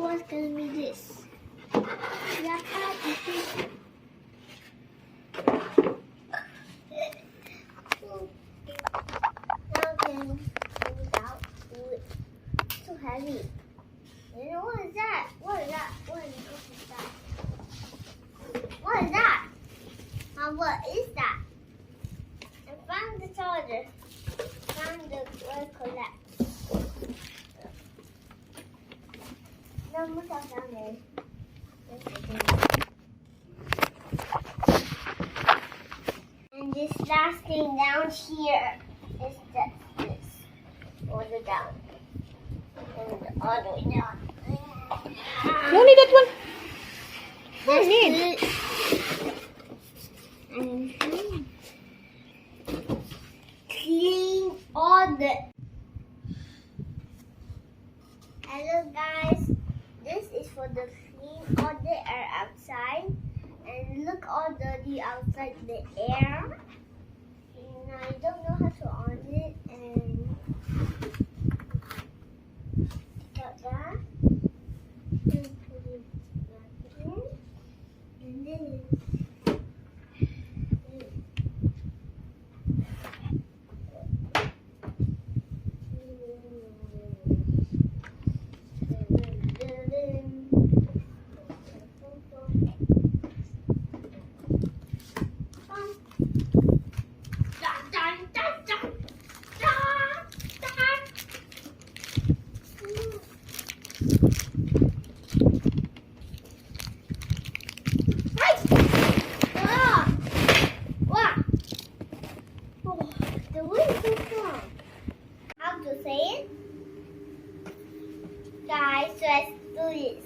was gonna be this. Now can without wood. So heavy. You know what is that? What is that? What is that? What is that? What is that? I found the charger. Found the word collect. No, look out down there. And this last thing down here is this. All the down. And all the way down. No need that one. No need. Clean all the. Hello guys, this is for the clean all the air outside, and look all dirty outside the air. And I don't know how to on it, and got that. And put it back in, and then. The wind is so strong. How to say it? Guys, let's do this.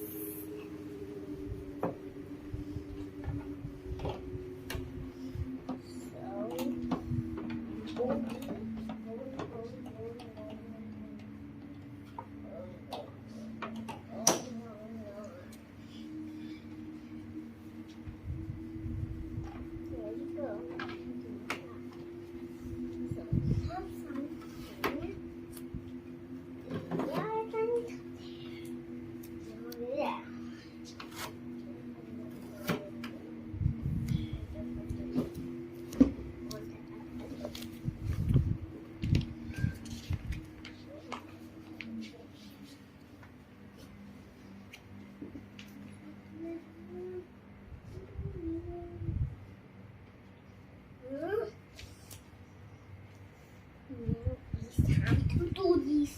It's time to do this.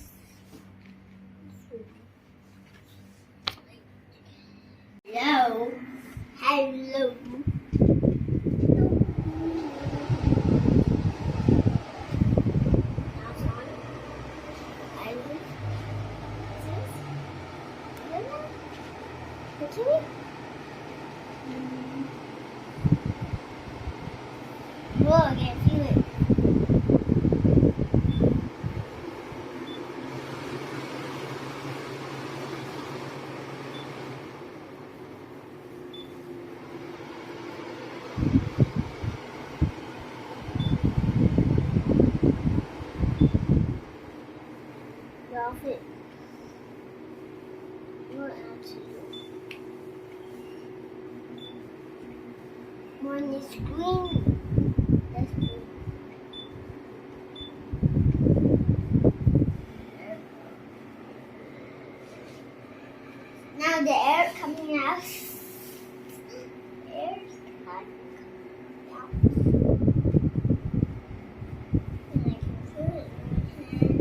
Hello. Hello. Whoa, I can feel it. Off it. What else? One is green. That's green. Now the air coming out. Air's coming out. And I can feel it in my hand.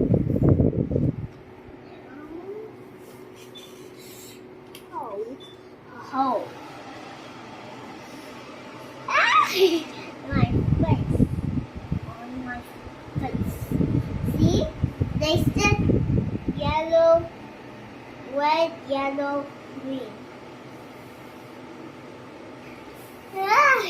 Oh. Ah! My face. On my face. See? They said yellow, red, yellow, green. Ah!